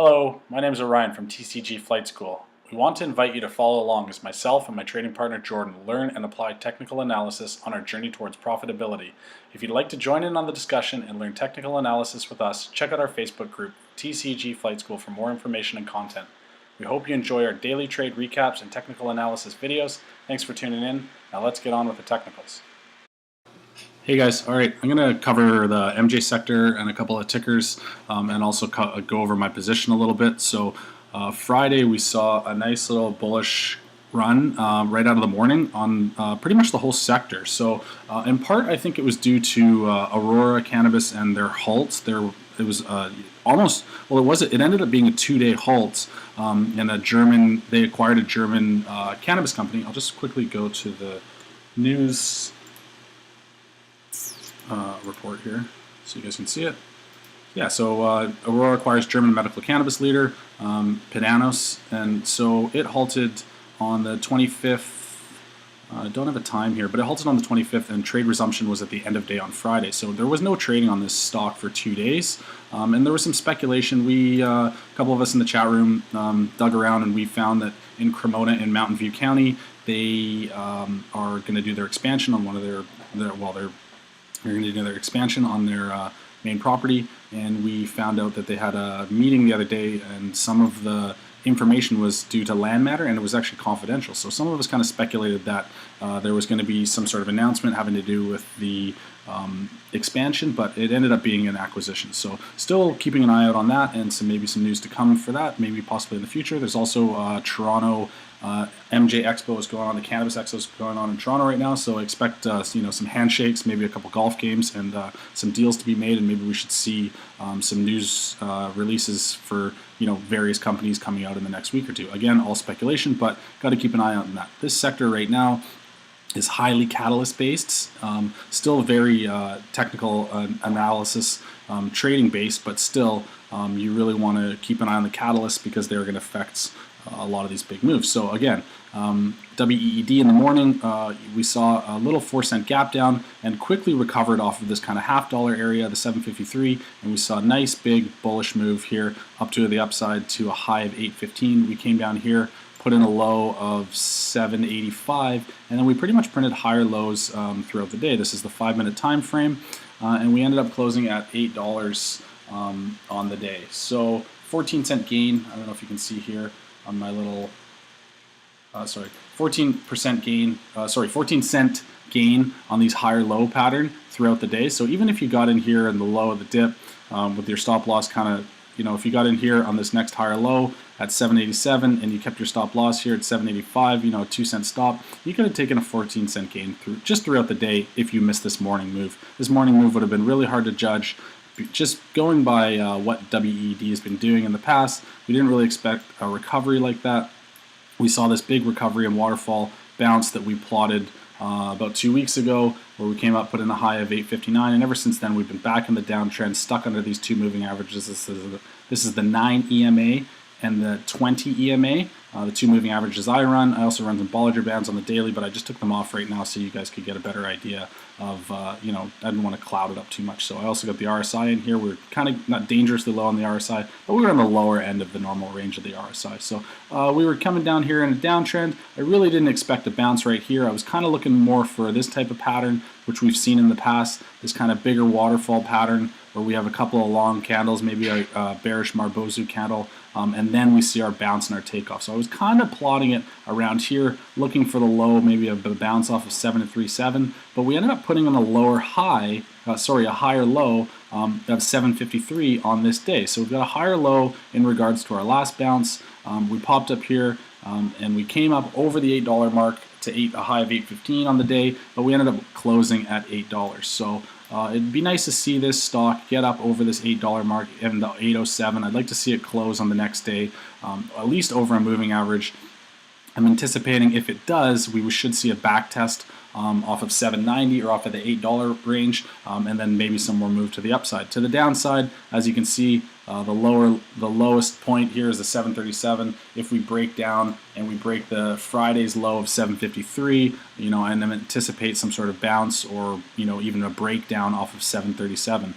Hello, my name is Orion from TCG FlightSchool. We want to invite you to follow along as myself and my trading partner Jordan learn and apply technical analysis on our journey towards profitability. If you'd like to join in on the discussion and learn technical analysis with us, check out our Facebook group, TCG FlightSchool, for more information and content. We hope you enjoy our daily trade recaps and technical analysis videos. Thanks for tuning in. Now let's get on with the technicals. Hey guys, alright, I'm going to cover the MJ sector and a couple of tickers and also go over my position a little bit. So Friday we saw a nice little bullish run right out of the morning on pretty much the whole sector. So in part I think it was due to Aurora Cannabis and their halts. It was it ended up being a 2-day halt and they acquired a German cannabis company. I'll just quickly go to the news report here so you guys can see it. Yeah, so Aurora acquires German medical cannabis leader Pedanos, and so it halted on the 25th. I don't have a time here, but it halted on the 25th, and trade resumption was at the end of day on Friday. So there was no trading on this stock for 2 days, and there was some speculation. A couple of us in the chat room dug around, and we found that in Cremona in Mountain View County, they are going to do their expansion on one of they're going to do their expansion on their main property, and we found out that they had a meeting the other day, and some of the information was due to land matter, and it was actually confidential. So some of us kind of speculated that there was going to be some sort of announcement having to do with the expansion, but it ended up being an acquisition. So still keeping an eye out on that, and maybe some news to come for that, maybe possibly in the future. There's also Toronto MJ Expo is going on, the Cannabis Expo is going on in Toronto right now, so expect some handshakes, maybe a couple golf games, and some deals to be made, and maybe we should see some news releases for various companies coming out in the next week or two. Again, all speculation, but got to keep an eye on that. This sector right now is highly catalyst based, still very technical analysis, trading based, but still you really want to keep an eye on the catalysts because they're going to affect a lot of these big moves. So again, WEED in the morning, we saw a little 4-cent gap down and quickly recovered off of this kind of $half area, the 753, and we saw a nice big bullish move here up to the upside to a high of 815. We came down here, put in a low of 785, and then we pretty much printed higher lows throughout the day. This is the 5-minute time frame, and we ended up closing at $8 on the day. So 14-cent gain. I don't know if you can see here on my little 14% gain, 14-cent gain on these higher low pattern throughout the day. So even if you got in here in the low of the dip with your stop loss kind of, if you got in here on this next higher low at 787 and you kept your stop loss here at 785, a 2-cent stop, you could have taken a 14-cent gain throughout the day if you missed this morning move. This morning move would have been really hard to judge. Just going by what WED has been doing in the past, we didn't really expect a recovery like that. We saw this big recovery and waterfall bounce that we plotted about 2 weeks ago, where we came up, put in a high of 859, and ever since then we've been back in the downtrend, stuck under these two moving averages. This is the 9 EMA and the 20 EMA, the two moving averages I run. I also run some Bollinger Bands on the daily, but I just took them off right now so you guys could get a better idea of, I didn't want to cloud it up too much. So I also got the RSI in here. We're kind of not dangerously low on the RSI, but we were on the lower end of the normal range of the RSI. So we were coming down here in a downtrend. I really didn't expect a bounce right here. I was kind of looking more for this type of pattern, which we've seen in the past, this kind of bigger waterfall pattern where we have a couple of long candles, maybe a bearish Marbozu candle, and then we see our bounce and our takeoff. So I was kind of plotting it around here, looking for the low, maybe a bounce off of 737, but we ended up putting on a lower high, a higher low of 753 on this day. So we've got a higher low in regards to our last bounce. We popped up here and we came up over the $8 mark to a high of 815 on the day, but we ended up closing at $8. So it'd be nice to see this stock get up over this $8 mark and the 807. I'd like to see it close on the next day, at least over a moving average. I'm anticipating if it does, we should see a back test off of 790 or off of the $8 range, and then maybe some more move to the upside. To the downside, as you can see, the lowest point here is the 737. If we break down and we break the Friday's low of 753, and then anticipate some sort of bounce or even a breakdown off of 737.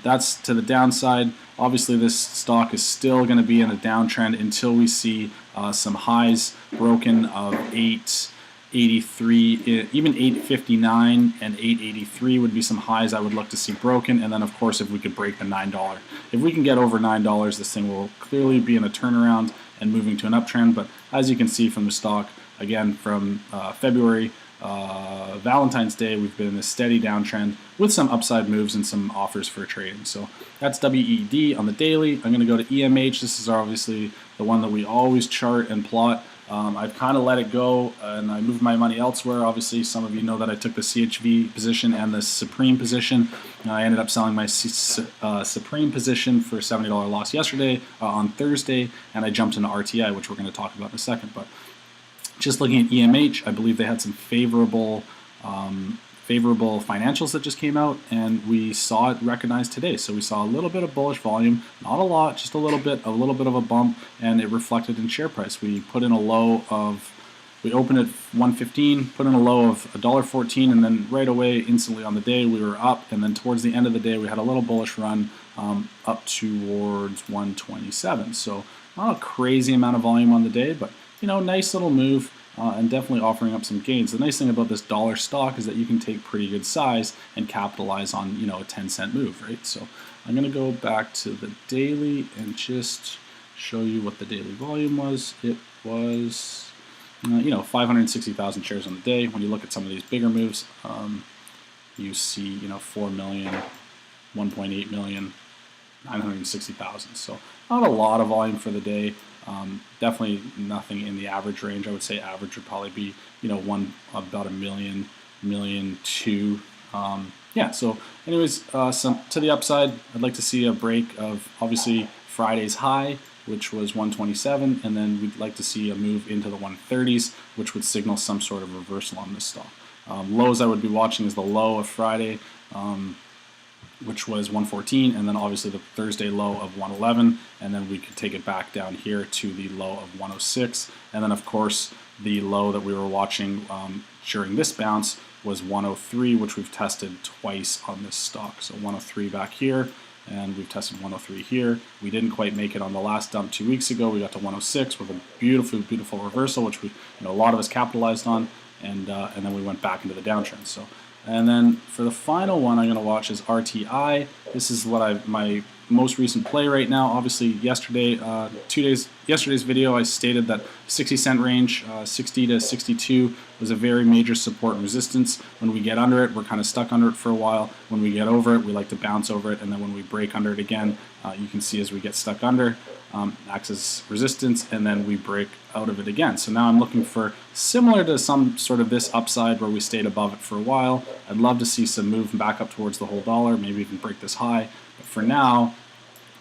That's to the downside. Obviously, this stock is still going to be in a downtrend until we see some highs broken of 883, even 859 and 883 would be some highs I would look to see broken. And then, of course, if we could break the $9. If we can get over $9, this thing will clearly be in a turnaround and moving to an uptrend. But as you can see from the stock, again, from February, Valentine's Day, we've been in a steady downtrend with some upside moves and some offers for trading. So that's WED on the daily. I'm going to go to EMH. This is obviously the one that we always chart and plot. I've kind of let it go and I moved my money elsewhere. Obviously, some of you know that I took the CHV position and the Supreme position. I ended up selling my Supreme position for a $70 loss yesterday on Thursday, and I jumped into RTI, which we're going to talk about in a second. But just looking at EMH, I believe they had some favorable financials that just came out, and we saw it recognized today. So we saw a little bit of bullish volume, not a lot, just a little bit of a bump, and it reflected in share price. We put in a low of, we opened at 115, put in a low of $1.14, and then right away, instantly on the day, we were up, and then towards the end of the day, we had a little bullish run up towards 127. So not a crazy amount of volume on the day, but nice little move. And definitely offering up some gains. The nice thing about this dollar stock is that you can take pretty good size and capitalize on a 10-cent move, right? So I'm going to go back to the daily and just show you what the daily volume was. It was 560,000 shares on the day. When you look at some of these bigger moves, you see 4 million, 1.8 million, 960,000. So not a lot of volume for the day. Definitely nothing in the average range. I would say average would probably be about a million, two. Yeah. So anyways, some to the upside, I'd like to see a break of obviously Friday's high, which was 127, and then we'd like to see a move into the 130s, which would signal some sort of reversal on this stock. Lows I would be watching is the low of Friday, which was 114, and then obviously the Thursday low of 111, and then we could take it back down here to the low of 106, and then of course the low that we were watching during this bounce was 103, which we've tested twice on this stock. So 103 back here, and we've tested 103 here. We didn't quite make it on the last dump 2 weeks ago. We got to 106 with a beautiful reversal, which we a lot of us capitalized on, and then we went back into the downtrend. So. And then for the final one I'm going to watch is RTI. This is what my most recent play right now. Obviously yesterday's video I stated that 60-cent range, 60 to 62 was a very major support and resistance. When we get under it, we're kind of stuck under it for a while. When we get over it, we like to bounce over it, and then when we break under it again, you can see as we get stuck under, acts as resistance, and then we break out of it again. So now I'm looking for similar to some sort of this upside where we stayed above it for a while. I'd love to see some move back up towards the whole dollar, maybe even break this high. But for now,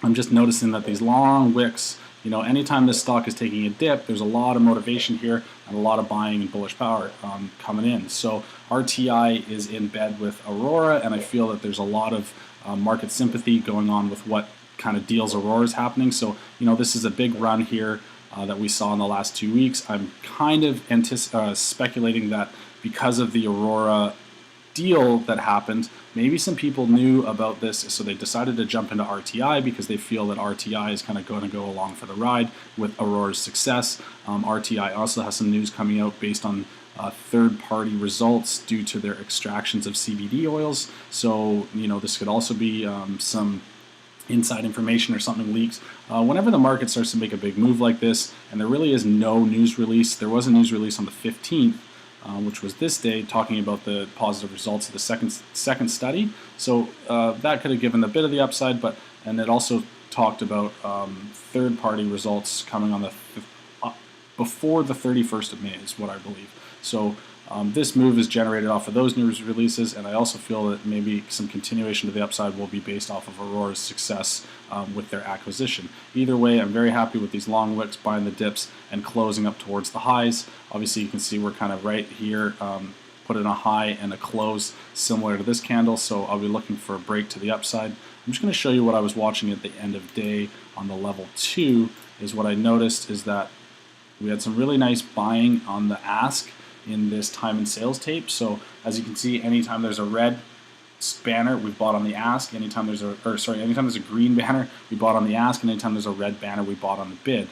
I'm just noticing that these long wicks, anytime this stock is taking a dip, there's a lot of motivation here and a lot of buying and bullish power coming in. So RTI is in bed with Aurora, and I feel that there's a lot of market sympathy going on with what kind of deals Aurora is happening. So, this is a big run here that we saw in the last 2 weeks. I'm kind of speculating that because of the Aurora deal that happened, maybe some people knew about this, so they decided to jump into RTI because they feel that RTI is kind of going to go along for the ride with Aurora's success. RTI also has some news coming out based on third-party results due to their extractions of CBD oils. So, this could also be some inside information or something leaks. Whenever the market starts to make a big move like this, and there really is no news release, there was a news release on the 15th, which was this day, talking about the positive results of the second study. So that could have given a bit of the upside, and it also talked about third-party results coming on before the 31st of May is what I believe. So this move is generated off of those news releases, and I also feel that maybe some continuation to the upside will be based off of Aurora's success with their acquisition. Either way, I'm very happy with these long wicks, buying the dips, and closing up towards the highs. Obviously, you can see we're kind of right here, put in a high and a close similar to this candle, so I'll be looking for a break to the upside. I'm just going to show you what I was watching at the end of day on the level 2. Is what I noticed is that we had some really nice buying on the ask in this time and sales tape. So as you can see, anytime there's a red banner, we've bought on the ask. Anytime there's anytime there's a green banner, we bought on the ask, and anytime there's a red banner, we bought on the bid.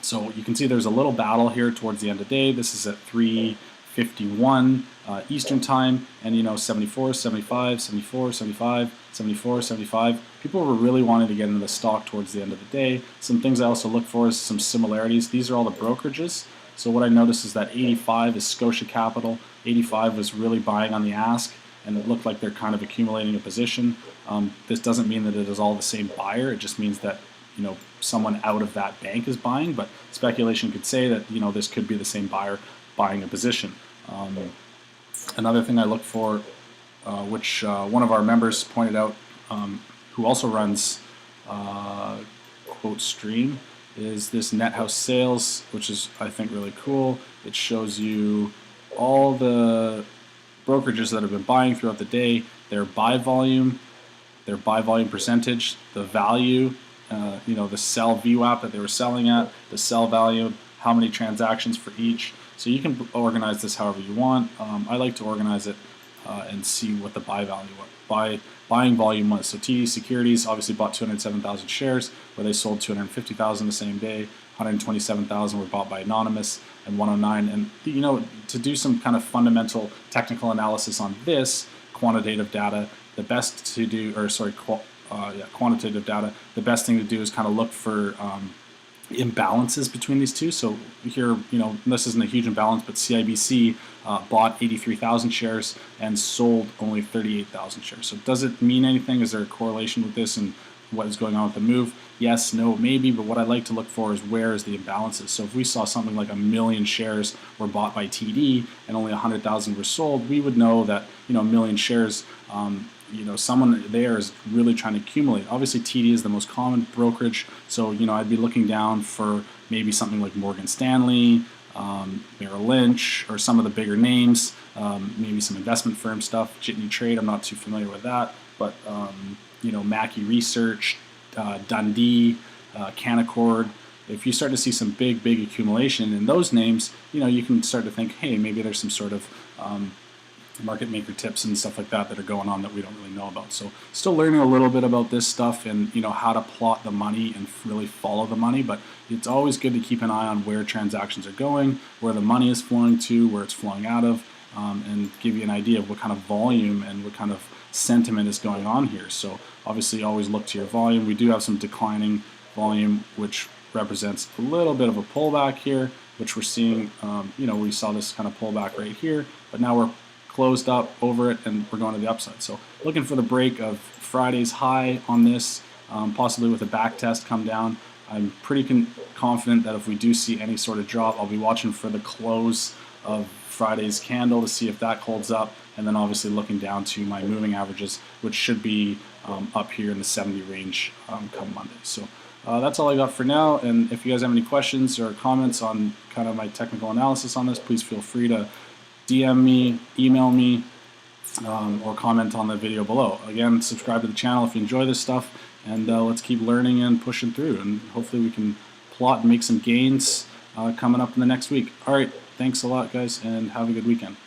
So you can see there's a little battle here towards the end of the day. This is at 3:51 Eastern time, and 74, 75, 74, 75, 74, 75. People were really wanting to get into the stock towards the end of the day. Some things I also look for is some similarities. These are all the brokerages. So what I noticed is that 85 is Scotia Capital. 85 was really buying on the ask, and it looked like they're kind of accumulating a position. This doesn't mean that it is all the same buyer. It just means that someone out of that bank is buying, but speculation could say that this could be the same buyer buying a position. Another thing I look for, which one of our members pointed out, who also runs Quote Stream, is this net house sales, which is, I think, really cool. It shows you all the brokerages that have been buying throughout the day, their buy volume percentage, the value, the sell VWAP that they were selling at, the sell value, how many transactions for each. So you can organize this however you want. I like to organize it and see what the buying volume was. So TD Securities obviously bought 207,000 shares, where they sold 250,000 the same day. 127,000 were bought by Anonymous, and 109. And to do some kind of fundamental technical analysis on this quantitative data, the best to do, quantitative data, the best thing to do is kind of look for imbalances between these two. So here, this isn't a huge imbalance, but CIBC bought 83,000 shares and sold only 38,000 shares. So does it mean anything? Is there a correlation with this and what is going on with the move? Yes, no, maybe, but what I like to look for is where is the imbalances. So if we saw something like 1 million shares were bought by TD and only 100,000 were sold, we would know that 1 million shares, someone there is really trying to accumulate. Obviously, TD is the most common brokerage, so I'd be looking down for maybe something like Morgan Stanley, Merrill Lynch, or some of the bigger names, maybe some investment firm stuff. Jitney Trade, I'm not too familiar with that, but Mackey Research, Dundee, Canaccord. If you start to see some big accumulation in those names, you can start to think, hey, maybe there's some sort of market maker tips and stuff like that are going on that we don't really know about. So still learning a little bit about this stuff and how to plot the money and really follow the money, but it's always good to keep an eye on where transactions are going, where the money is flowing to, where it's flowing out of, and give you an idea of what kind of volume and what kind of sentiment is going on here. So obviously always look to your volume. We do have some declining volume, which represents a little bit of a pullback here, which we're seeing. We saw this kind of pullback right here, but now we're closed up over it and we're going to the upside. So looking for the break of Friday's high on this, possibly with a back test come down. I'm pretty confident that if we do see any sort of drop, I'll be watching for the close of Friday's candle to see if that holds up, and then obviously looking down to my moving averages, which should be up here in the 70 range come Monday. So that's all I got for now, and if you guys have any questions or comments on kind of my technical analysis on this, please feel free to DM me, email me, or comment on the video below. Again, subscribe to the channel if you enjoy this stuff, and let's keep learning and pushing through, and hopefully we can plot and make some gains coming up in the next week. All right, thanks a lot, guys, and have a good weekend.